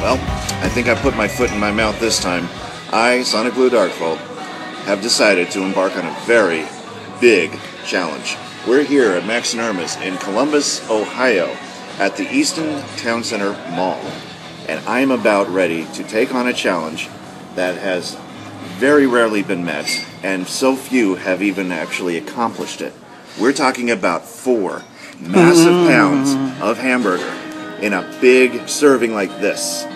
Well, I think I put my foot in my mouth this time. I, SonicBlu Darkfold, have decided to embark on a very big challenge. We're here at Max Erma's in Columbus, Ohio, at the Easton Town Center Mall. And I'm about ready to take on a challenge that has very rarely been met, and so few have even actually accomplished it. We're talking about 4 massive pounds of hamburger in a big serving like this.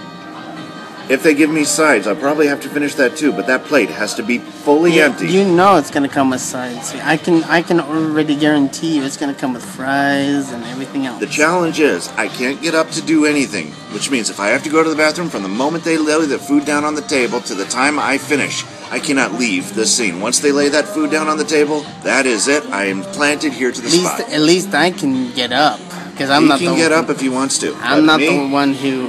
If they give me sides, I'll probably have to finish that too, but that plate has to be fully empty. You know it's gonna come with sides. I can already guarantee you it's gonna come with fries and everything else. The challenge is, I can't get up to do anything, which means if I have to go to the bathroom from the moment they lay the food down on the table to the time I finish, I cannot leave this scene. Once they lay that food down on the table, that is it. I am planted here to the spot. At least I can get up. I'm not he can get up if he wants to. I'm not the one who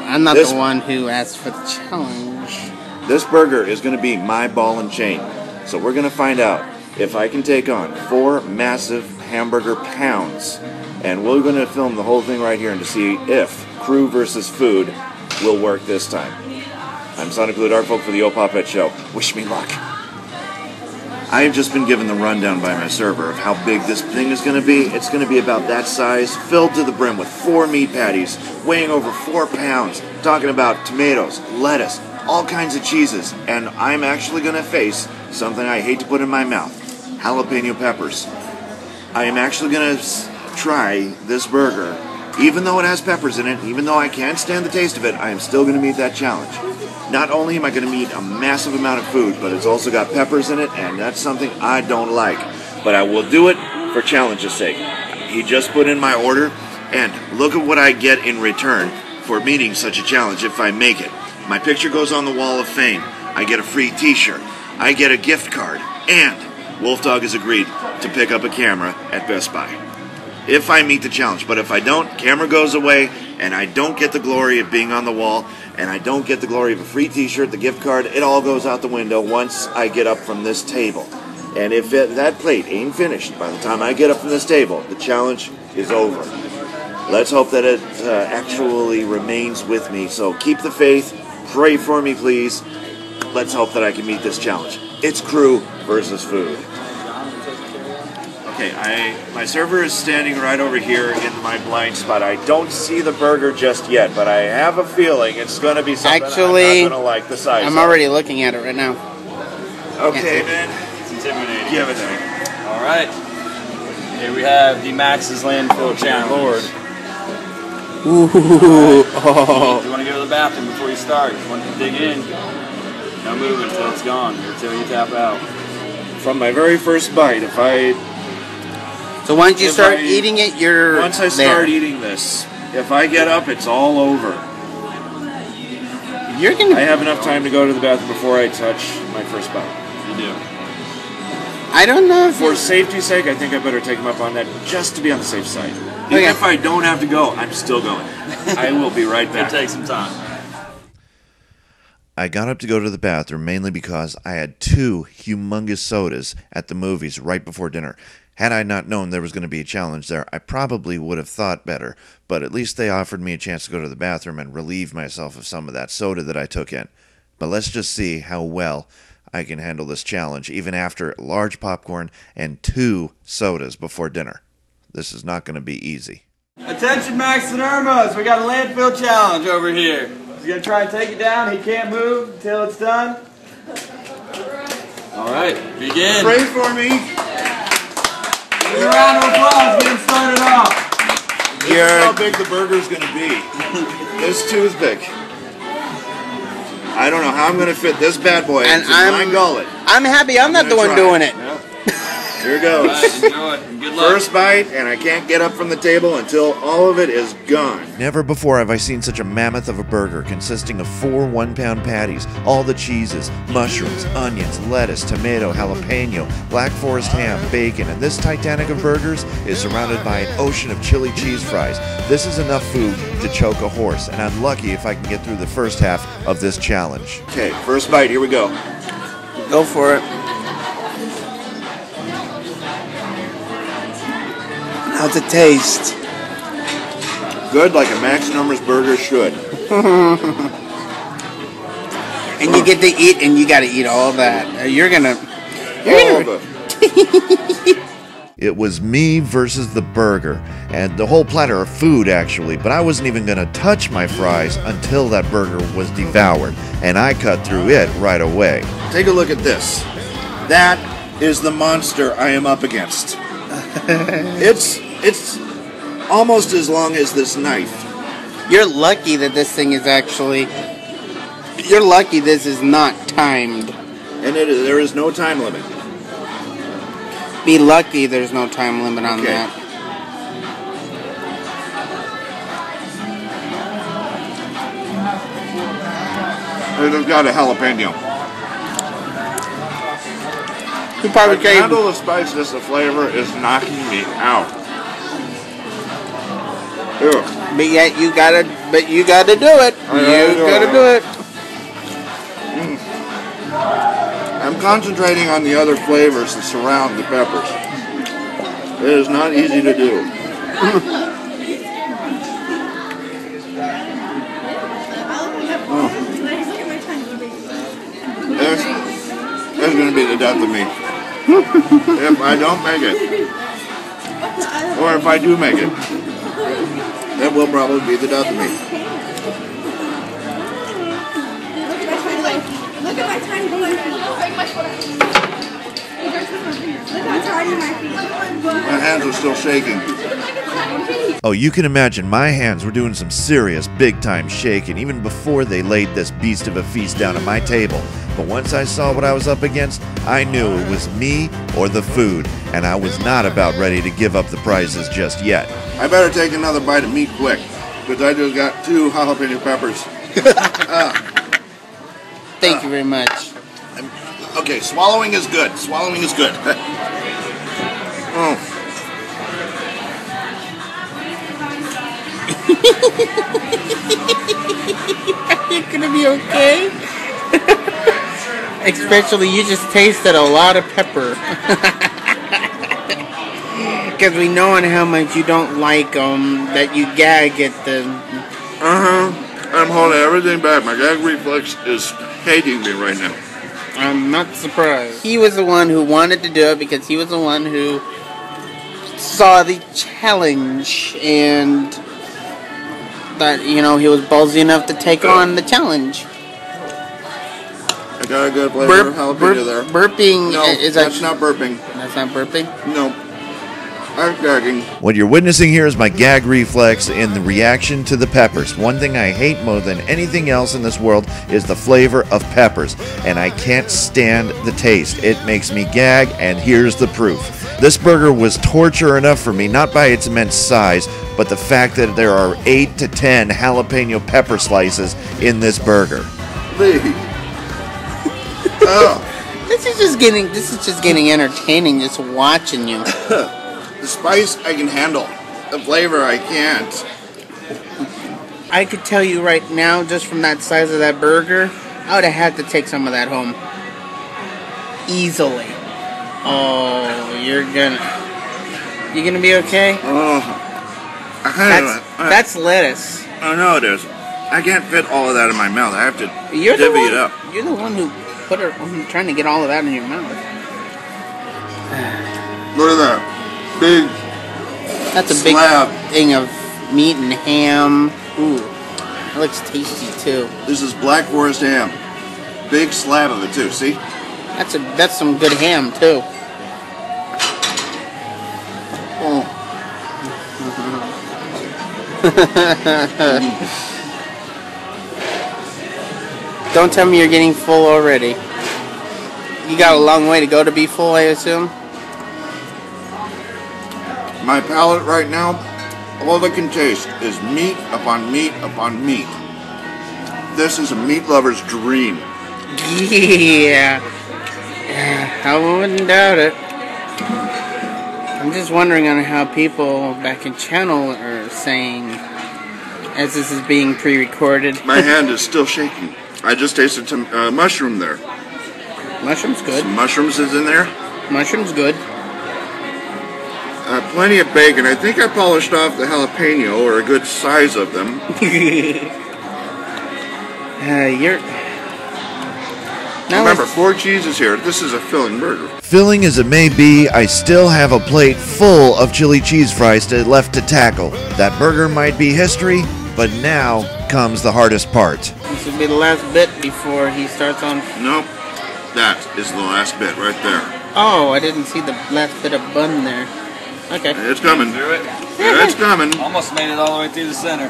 asked for the challenge. This burger is going to be my ball and chain. So we're going to find out if I can take on 4 massive hamburger pounds. And we're going to film the whole thing right here and to see if crew versus food will work this time. I'm SonicBlu Darkfold for the Opopet Show. Wish me luck. I have just been given the rundown by my server of how big this thing is going to be. It's going to be about that size, filled to the brim with 4 meat patties, weighing over 4 pounds, talking about tomatoes, lettuce, all kinds of cheeses, and I'm actually going to face something I hate to put in my mouth, jalapeno peppers. I am actually going to try this burger. Even though it has peppers in it, even though I can't stand the taste of it, I am still going to meet that challenge. Not only am I going to meet a massive amount of food, but it's also got peppers in it, and that's something I don't like. But I will do it for challenge's sake. He just put in my order, and look at what I get in return for meeting such a challenge if I make it. My picture goes on the wall of fame. I get a free t-shirt. I get a gift card. And Wolf Dog has agreed to pick up a camera at Best Buy. If I meet the challenge. But if I don't, camera goes away, and I don't get the glory of being on the wall, and I don't get the glory of a free t-shirt, the gift card. It all goes out the window once I get up from this table. And if that plate ain't finished by the time I get up from this table, the challenge is over. Let's hope that it actually remains with me. So keep the faith. Pray for me, please. Let's hope that I can meet this challenge. It's crew versus food. Okay, my server is standing right over here in my blind spot. I don't see the burger just yet, but I have a feeling it's going to be something I'm not going to like the size I'm already looking at it right now. Okay, man. It's intimidating. Give it to me. All right. Here we have the Max's Landfill Challenge. Lord. Ooh. If you want to go to the bathroom before you start, if you want to dig in, no moving until it's gone, until you tap out. From my very first bite, So once you start eating it, you're Once I start eating this, if I get up, it's all over. I have enough time to go to the bathroom before I touch my first bite. You do. I don't know. For safety's sake, I think I better take him up on that just to be on the safe side. Even if I don't have to go, I'm still going. I will be right back. It'll take some time. I got up to go to the bathroom mainly because I had 2 humongous sodas at the movies right before dinner. Had I not known there was going to be a challenge there, I probably would have thought better, but at least they offered me a chance to go to the bathroom and relieve myself of some of that soda that I took in. But let's just see how well I can handle this challenge, even after large popcorn and 2 sodas before dinner. This is not going to be easy. Attention Max and Erma's, we got a landfill challenge over here. He's going to try and take it down. He can't move until it's done. All right, begin. Pray for me. Give a round of applause, get him started off. This is how big the burger's going to be. This toothpick. I don't know how I'm going to fit this bad boy into my gullet. I'm happy I'm not the one doing it. Yep. Here goes. Right, enjoy it. Good luck. First bite, and I can't get up from the table until all of it is gone. Never before have I seen such a mammoth of a burger consisting of 4 one-pound patties, all the cheeses, mushrooms, onions, lettuce, tomato, jalapeno, black forest ham, bacon, and this Titanic of burgers is surrounded by an ocean of chili cheese fries. This is enough food to choke a horse, and I'm lucky if I can get through the first half of this challenge. Okay, first bite, here we go. Go for it. How's it taste? Good, like a Max Erma's burger should. And you get to eat, and you got to eat all that. You're gonna. It was me versus the burger, and the whole platter of food actually, but I wasn't even gonna touch my fries until that burger was devoured, and I cut through it right away. Take a look at this. That is the monster I am up against. It's almost as long as this knife. You're lucky that this thing is actually. You're lucky this is not timed. And there is no time limit. Be lucky there's no time limit on that. It's got a jalapeno. You probably I can handle the spiciness, the flavor is knocking me out. Ew. But yet you gotta do it. You gotta do it. I'm concentrating on the other flavors that surround the peppers. It is not easy to do. This is going to be the death of me. If I don't make it. Or if I do make it. That will probably be the death of me. Look at my tiny feet. Look how tiny my feet. My hands are still shaking. Oh, you can imagine my hands were doing some serious big-time shaking even before they laid this beast of a feast down at my table. But once I saw what I was up against, I knew it was me or the food, and I was not about ready to give up the prizes just yet. I better take another bite of meat quick, because I just got 2 jalapeno peppers. Thank you very much. Okay, swallowing is good. Swallowing is good. Oh. You're gonna be okay. Especially you just tasted a lot of pepper. Because we know on how much you don't like that you gag at the. I'm holding everything back. My gag reflex is hating me right now. I'm not surprised. He was the one who wanted to do it because he was the one who saw the challenge and thought, you know, he was ballsy enough to take on the challenge. I got a good flavor of jalapeno there. Burping is that's not burping. That's not burping? No. I'm gagging. What you're witnessing here is my gag reflex in the reaction to the peppers. One thing I hate more than anything else in this world is the flavor of peppers, and I can't stand the taste. It makes me gag, and here's the proof. This burger was torture enough for me, not by its immense size, but the fact that there are 8 to 10 jalapeno pepper slices in this burger. Oh. This is just getting entertaining just watching you. The spice I can handle. The flavor I can't. I could tell you right now, just from that size of that burger, I would have had to take some of that home. Easily. Oh, you're gonna be okay? Oh. That's lettuce. I know it is. I can't fit all of that in my mouth. I have to divvy it up. You're the one who trying to get all of that in your mouth. Look at that. Big That's a slab. big thing of meat and ham. Ooh, that looks tasty too. This is Black Forest ham. Big slab of it too. See? That's some good ham too. Oh. Don't tell me you're getting full already. You got a long way to go to be full, I assume. My palate right now, all it can taste is meat upon meat upon meat. This is a meat lover's dream. Yeah. I wouldn't doubt it. I'm just wondering on how people back in channel are saying as this is being pre-recorded. My hand is still shaking. I just tasted some mushroom there. Mushroom's good. Some mushrooms is in there. Mushroom's good. Plenty of bacon. I think I polished off the jalapeno, or a good size of them. Now Remember, 4 cheeses here. This is a filling burger. Filling as it may be, I still have a plate full of chili cheese fries left to tackle. That burger might be history, but now comes the hardest part. This will be the last bit before he starts on. Nope. That is the last bit right there. Oh, I didn't see the last bit of bun there. Okay. It's coming. Through it. Yeah, it's coming. Almost made it all the way through the center.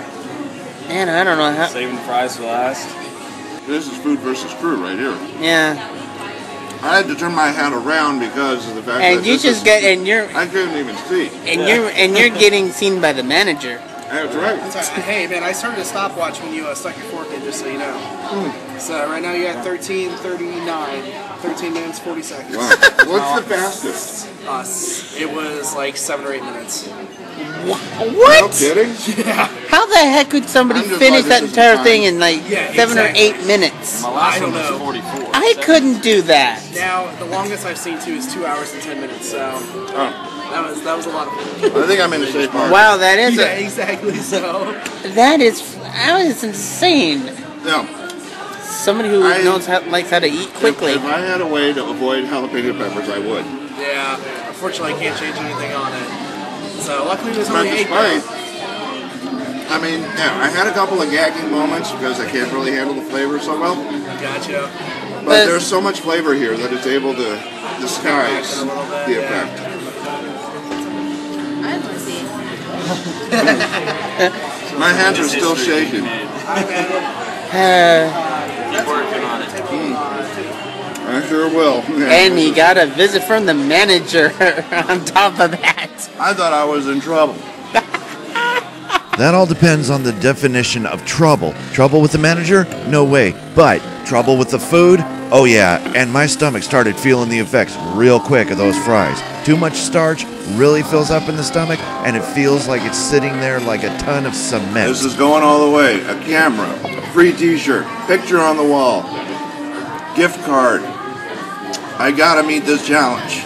Man, I don't know how. Saving the fries for last. This is food versus crew right here. Yeah. I had to turn my hat around because of the fact And that you this just is- get and you're I couldn't even see. you're getting seen by the manager. That's right. Hey man, I started a stopwatch when you stuck your fork in, just so you know. So right now you're at 13:39, 13 minutes 40 seconds. Wow. What's the fastest? Us. It was like 7 or 8 minutes. What? No kidding? Yeah. How the heck could somebody I'm just finish glad that this is entire time. thing in like Yeah, 7 or exactly. 8 minutes? My last I don't one was know. 44. I couldn't do that. Now the longest I've seen too is 2 hours and 10 minutes. So Oh, that was a lot of fun. I think I'm in the safe part. Wow, that is Yeah, exactly. So that is insane. No. Somebody who likes how to eat quickly. If I had a way to avoid jalapeno peppers, I would. yeah, unfortunately I can't change anything on it. So luckily there's But only 8. despite, I mean, yeah, I had a couple of gagging moments because I can't really handle the flavor so well. Gotcha. But there's so much flavor here that it's able to disguise A little bit, the yeah. effect. I want to see. My hands are still shaking. Keep working on it. I sure will. And he got a visit from the manager on top of that. I thought I was in trouble. That all depends on the definition of trouble. Trouble with the manager? No way. But trouble with the food? Oh yeah, and my stomach started feeling the effects real quick of those fries. Too much starch really fills up in the stomach, and it feels like it's sitting there like a ton of cement. This is going all the way. A camera, a free t-shirt, picture on the wall, gift card. I gotta meet this challenge.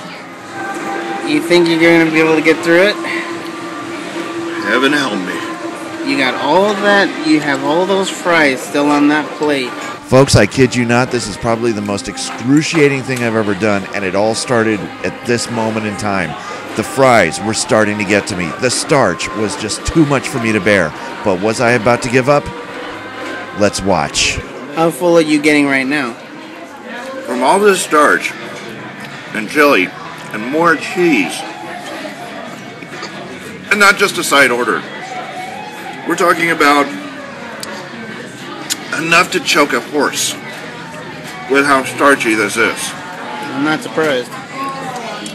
You think you're going to be able to get through it? Heaven help me. You got all that, you have all those fries still on that plate. Folks, I kid you not, this is probably the most excruciating thing I've ever done, and it all started at this moment in time. The fries were starting to get to me. The starch was just too much for me to bear. But was I about to give up? Let's watch. How full are you getting right now? From all this starch and chili and more cheese, and not just a side order. We're talking about enough to choke a horse with how starchy this is. I'm not surprised.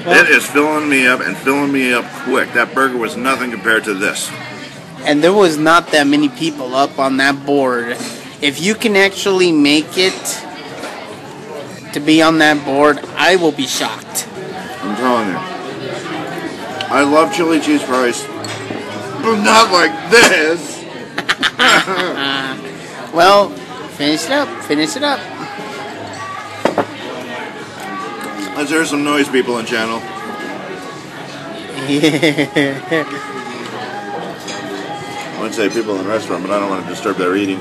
It is filling me up and filling me up quick. That burger was nothing compared to this. And there was not that many people up on that board. If you can actually make it to be on that board, I will be shocked. I'm telling you. I love chili cheese fries, but not like this. Well, finish it up. Finish it up. Let's hear some noise, people in channel. I would say people in the restaurant, but I don't want to disturb their eating.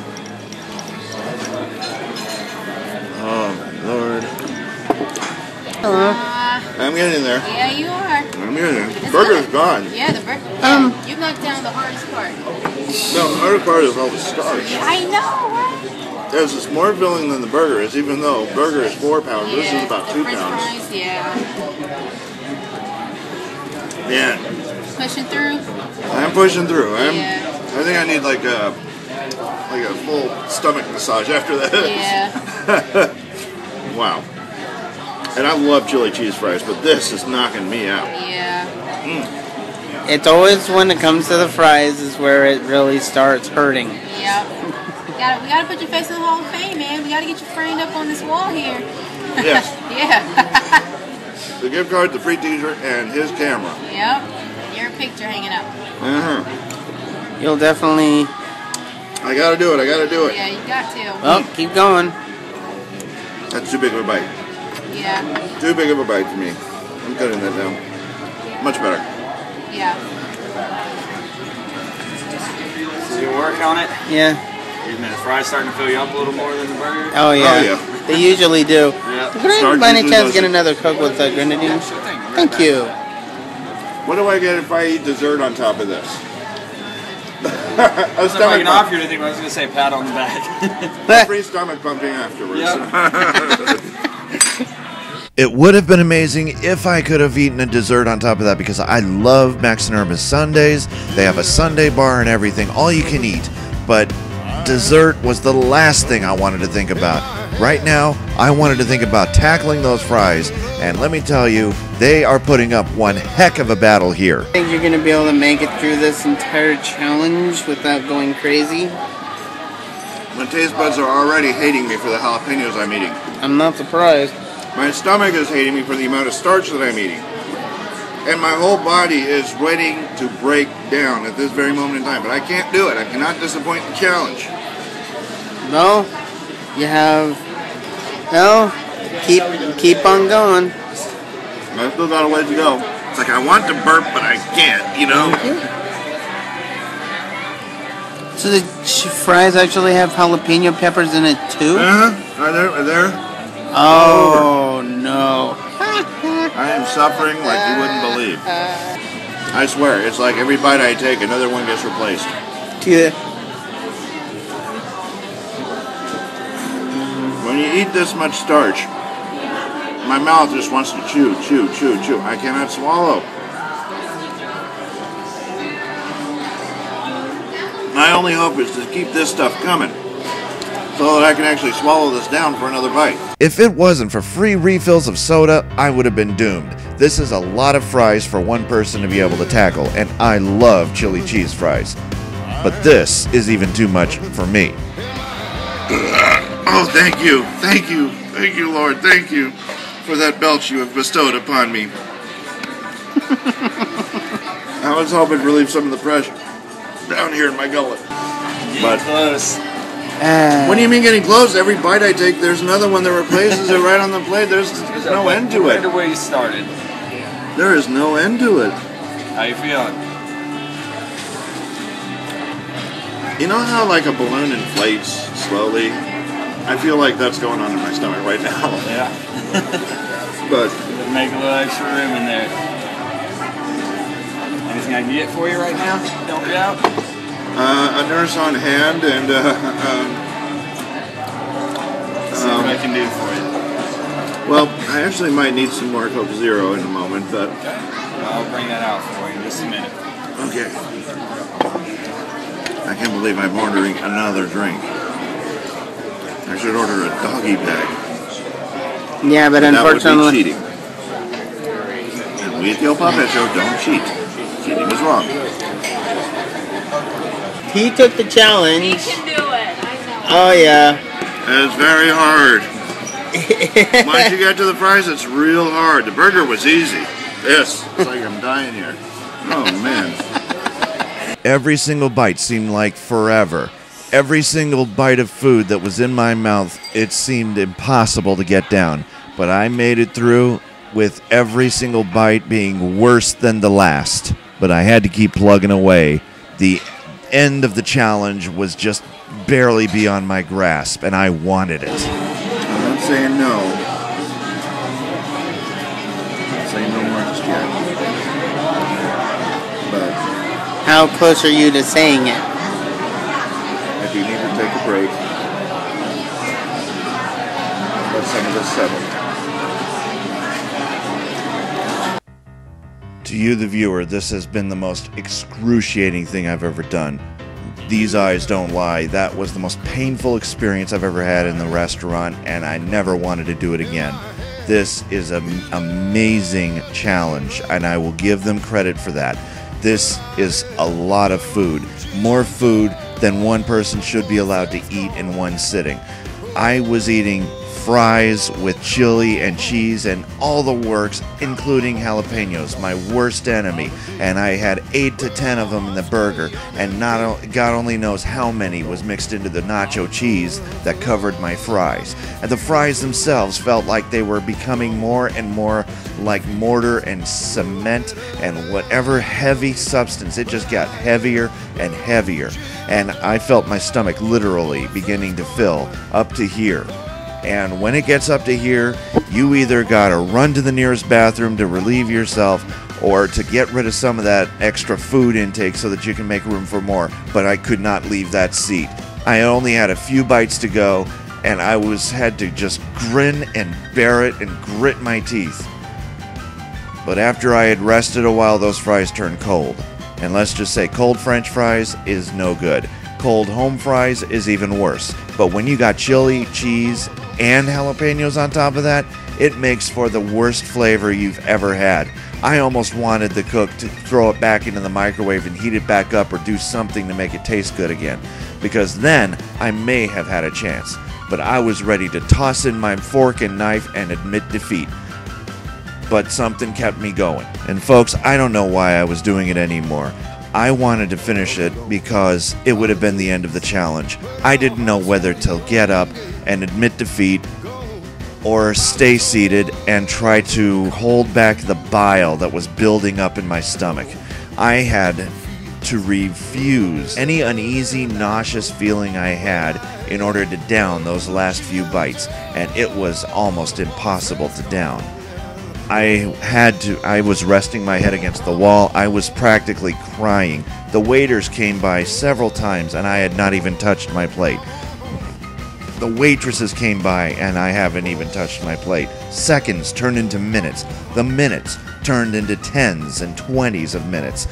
Oh, my Lord. Hello. I'm getting there. Yeah, you are. I'm getting there. Burger's gone. Yeah, the burger. You knocked down the hardest part. No, the hardest part is all the starch. I know, right? There's this more filling than the burger is, even though burger is 4 pounds. This is about the 2 French pounds. fries, yeah. Yeah, Pushing through. I'm pushing through. Yeah. I think I need like a full stomach massage after that. Yeah. Wow. And I love chili cheese fries, but this is knocking me out. Yeah. It's always when it comes to the fries is where it really starts hurting. Yeah. We gotta put your face in the Hall of Fame, man. We gotta get you framed up on this wall here. Yes. Yeah. The gift card, the free t-shirt, and his camera. Yep. Your picture hanging up. Uh-huh. You'll definitely... I gotta do it. I gotta do it. Yeah, you got to. Well, keep going. That's too big of a bite. Yeah. Too big of a bite for me. I'm cutting that down. Much better. Yeah. So you work on it? Yeah. Excuse me, the fries starting to fill you up a little more than the burger? Oh yeah. Oh, yeah. They usually do. Yeah. Could I Start by any usually chance does get it. another Coke with grenadine? Yeah, sure thing. Thank you. What do I get if I eat dessert on top of this? A I don't know if I can pump. offer you anything, but I was going to say pat on the back. Free stomach pumping afterwards. It would have been amazing if I could have eaten a dessert on top of that, because I love Max Erma's sundaes. They have a sundae bar and everything, all you can eat. But dessert was the last thing I wanted to think about. Right now, I wanted to think about tackling those fries, and let me tell you, they are putting up one heck of a battle here. I think you're gonna be able to make it through this entire challenge without going crazy. My taste buds are already hating me for the jalapenos I'm eating. I'm not surprised. My stomach is hating me for the amount of starch that I'm eating. And my whole body is waiting to break down at this very moment in time. But I can't do it. I cannot disappoint the challenge. No, you have. No, keep on going. I still got a ways to go. It's like I want to burp, but I can't, you know? So the fries actually have jalapeno peppers in it too? Uh-huh. Are there? Oh no. I am suffering like you wouldn't believe. I swear, it's like every bite I take, another one gets replaced. Yeah. When you eat this much starch, my mouth just wants to chew. I cannot swallow. My only hope is to keep this stuff coming so that I can actually swallow this down for another bite. If it wasn't for free refills of soda, I would have been doomed. This is a lot of fries for one person to be able to tackle, and I love chili cheese fries. But this is even too much for me. Oh, thank you, Lord, thank you for that belch you have bestowed upon me. I was hoping to relieve some of the pressure down here in my gullet. But close. What do you mean getting close? Every bite I take, there's another one that replaces it right on the plate. There's no end to it. Right where you started. There is no end to it. How you feeling? You know how like a balloon inflates slowly? I feel like that's going on in my stomach right now. Yeah. But Make a little extra room in there. Anything I can get for you right now? Help you out? a nurse on hand and See what I can do for you. well, I actually might need some more Coke Zero in a moment, but Okay. I'll bring that out for you in just a minute. okay. I can't believe I'm ordering another drink. I should order a doggy bag. Yeah, but That would unfortunately, be cheating. And we at the old Puppet Show don't cheat. Cheating is wrong. he took the challenge. can do it. I know. Oh yeah. It's very hard. Once you get to the fries, it's real hard. The burger was easy. This, it's like I'm dying here. Oh man. Every single bite seemed like forever. Every single bite of food that was in my mouth, it seemed impossible to get down. But I made it through with every single bite being worse than the last. But I had to keep plugging away. The end of the challenge was just barely beyond my grasp, and I wanted it. I'm not saying no. I'm saying no more just yet. But How close are you to saying it? if you need to take a break, let some of this settle. To you, the viewer, this has been the most excruciating thing I've ever done. These eyes don't lie. That was the most painful experience I've ever had in the restaurant, and I never wanted to do it again. This is an amazing challenge, and I will give them credit for that. This is a lot of food. More food than one person should be allowed to eat in one sitting. I was eating fries with chili and cheese and all the works, including jalapenos, my worst enemy. And I had 8 to 10 of them in the burger, and God only knows how many was mixed into the nacho cheese that covered my fries. And the fries themselves felt like they were becoming more and more like mortar and cement and whatever heavy substance. It just got heavier and heavier. And I felt my stomach literally beginning to fill up to here. And when it gets up to here, you either gotta run to the nearest bathroom to relieve yourself or to get rid of some of that extra food intake so that you can make room for more. But I could not leave that seat. I only had a few bites to go, and I had to just grin and bear it and grit my teeth. But after I had rested a while, those fries turned cold. And let's just say cold French fries is no good. Cold home fries is even worse. But when you got chili, cheese, and jalapenos on top of that, it makes for the worst flavor you've ever had. I almost wanted the cook to throw it back into the microwave and heat it back up or do something to make it taste good again, because then I may have had a chance. But I was ready to toss in my fork and knife and admit defeat. But something kept me going. And folks, I don't know why I was doing it anymore. I wanted to finish it because it would have been the end of the challenge. I didn't know whether to get up and admit defeat or stay seated and try to hold back the bile that was building up in my stomach. I had to refuse any uneasy, nauseous feeling I had in order to down those last few bites, and it was almost impossible to down. I was resting my head against the wall. I was practically crying. The waiters came by several times and I had not even touched my plate. The waitresses came by and I haven't even touched my plate. Seconds turned into minutes. The minutes turned into 10s and 20s of minutes.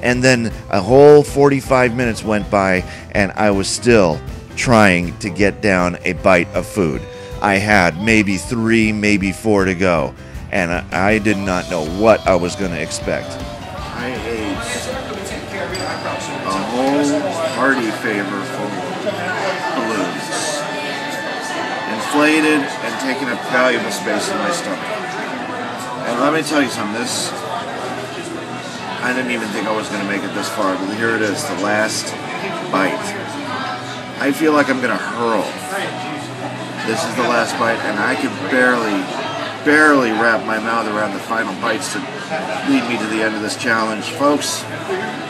And then a whole 45 minutes went by and I was still trying to get down a bite of food. I had maybe 3, maybe 4 to go. And I did not know what I was going to expect. I ate a whole hearty favor full of balloons, inflated and taking up valuable space in my stomach. And let me tell you something, I didn't even think I was going to make it this far, but here it is, the last bite. I feel like I'm going to hurl. This is the last bite, and I could barely wrap my mouth around the final bites to lead me to the end of this challenge. Folks,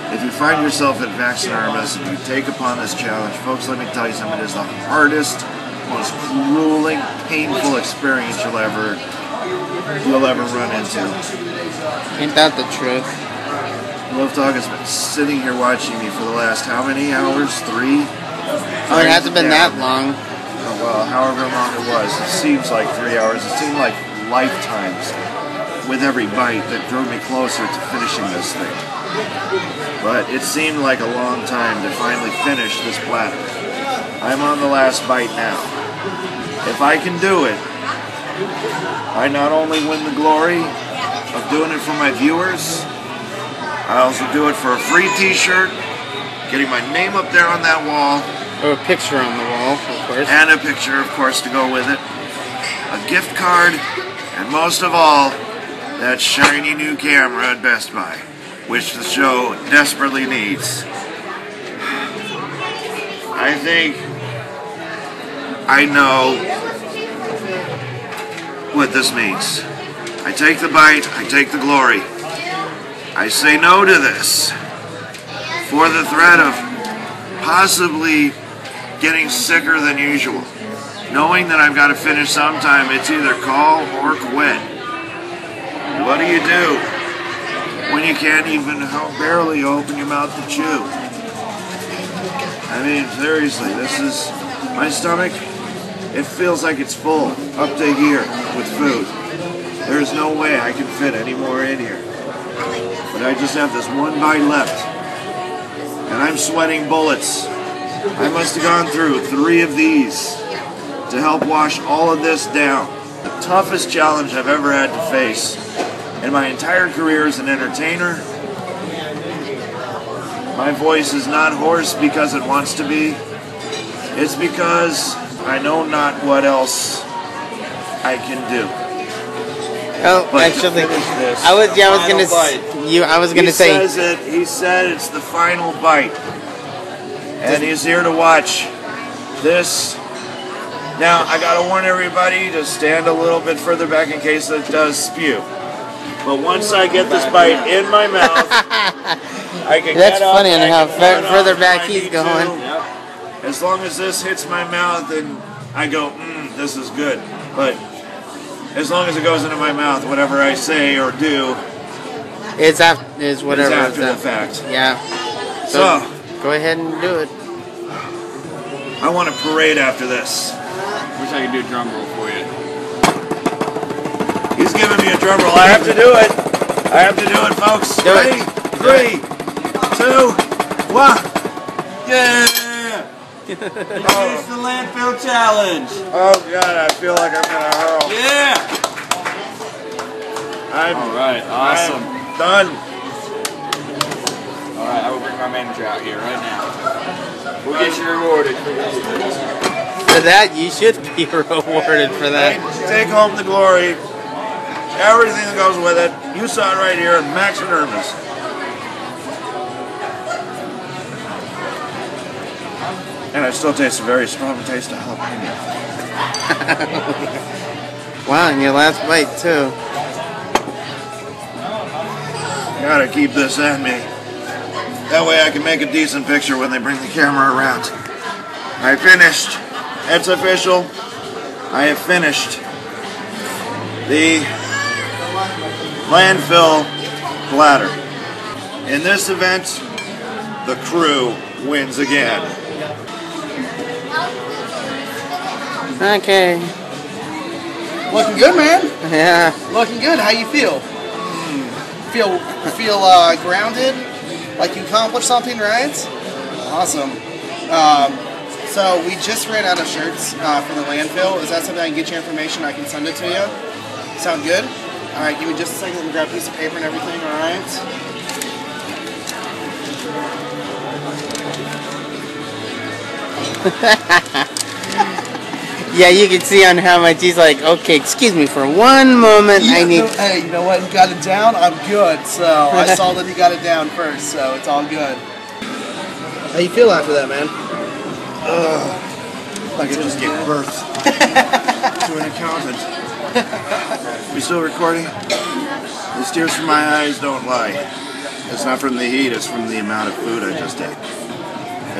if you find yourself at Max Erma's and you take upon this challenge, folks, let me tell you something. It is the hardest, most grueling, painful experience you'll ever run into. Ain't that the truth? Love Dog has been sitting here watching me for the last how many hours? 3? Oh, it hasn't been that long. Oh, well, however long it was. It seems like 3 hours. It seemed like lifetimes with every bite that drew me closer to finishing this thing. But it seemed like a long time to finally finish this platter. I'm on the last bite now. If I can do it, I not only win the glory of doing it for my viewers, I also do it for a free t-shirt, getting my name up there on that wall, or a picture on the wall, of course. And a picture, of course, to go with it. A gift card, and most of all, that shiny new camera at Best Buy, which the show desperately needs. I think I know what this means. I take the bite, I take the glory. I say no to this for the threat of possibly getting sicker than usual. Knowing that I've got to finish sometime, it's either call or quit. What do you do when you can't even barely open your mouth to chew? I mean, seriously, this is my stomach. It feels like it's full up to here with food. There's no way I can fit any more in here. But I just have this one bite left, and I'm sweating bullets. I must have gone through 3 of these to help wash all of this down. The toughest challenge I've ever had to face in my entire career as an entertainer. My voice is not hoarse because it wants to be. It's because I know not what else I can do. Oh, But actually, to finish this, I was the gonna final I was gonna He say. says it. He said it's the final bite, and he's here to watch this. Now I gotta warn everybody to stand a little bit further back in case it does spew. But once I get this bite in my mouth, I can That's get up funny and on I how can run further off back if I he's need going. to. Yep. As long as this hits my mouth, then I go, this is good. But as long as it goes into my mouth, whatever I say or do It's after whatever. is after the it's fact. Yeah. So, Go ahead and do it. I want a parade after this. Wish I could do a drum roll for you. He's giving me a drum roll. I have to do it. I have to do it, folks. Do it. Ready? 3, 2, 1. Yeah! It's the Landfill Challenge. Oh, God, I feel like I'm going to hurl. Yeah. All right. Awesome. I'm done. All right. I will bring my manager out here right now. We'll get you rewarded for this. For that, you should be rewarded for that. Take home the glory. Everything that goes with it. You saw it right here, Max Erma's. And I still taste a very strong taste of jalapeno. Wow, and your last bite too. Gotta keep this in me. That way I can make a decent picture when they bring the camera around. I finished. It's official. I have finished the landfill platter. In this event, the crew wins again. Okay. Looking good, man. Yeah. Looking good. How you feel? Feel grounded? Like you accomplished something, right? Awesome. So we just ran out of shirts for the landfill. Is that something I can get your information? I can send it to you. Sound good? All right. Give me just a second. Let me grab a piece of paper and everything. All right. Yeah, you can see on how much he's like, okay, excuse me for one moment. I need. Hey, you know what? You got it down. I'm good. So I saw that you got it down first, so it's all good. How you feel after that, man? Like I just gave birth to an accountant. We still recording? These tears from my eyes don't lie. It's not from the heat, it's from the amount of food I just ate.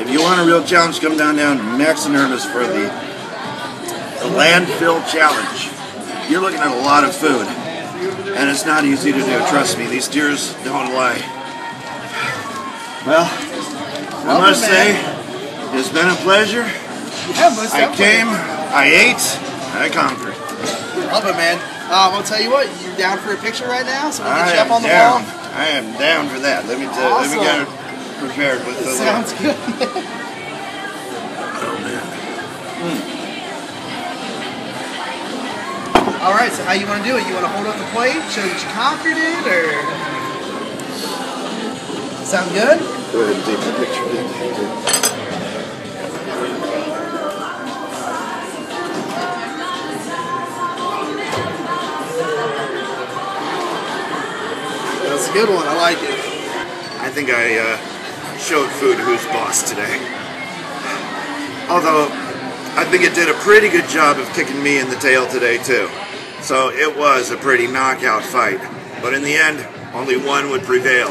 If you want a real challenge, come down to Max Erma's for the Landfill Challenge. You're looking at a lot of food, and it's not easy to do. Trust me, these tears don't lie. Well, I must say, it's been a pleasure. Yeah, most I definitely. came, I ate, I conquered. Love it, man. I'll tell you what. You're down for a picture right now, so we can I get you up on am the down. wall. I am down for that. Let me Awesome. get it prepared with the. Sounds good. Oh man. All right. So how you want to do it? You want to hold up the plate, show that you conquered it, or sound good? Go ahead and take the picture. That's a good one. I like it. I think I showed food who's boss today. Although, I think it did a pretty good job of kicking me in the tail today too. So it was a pretty knockout fight. But in the end, only one would prevail.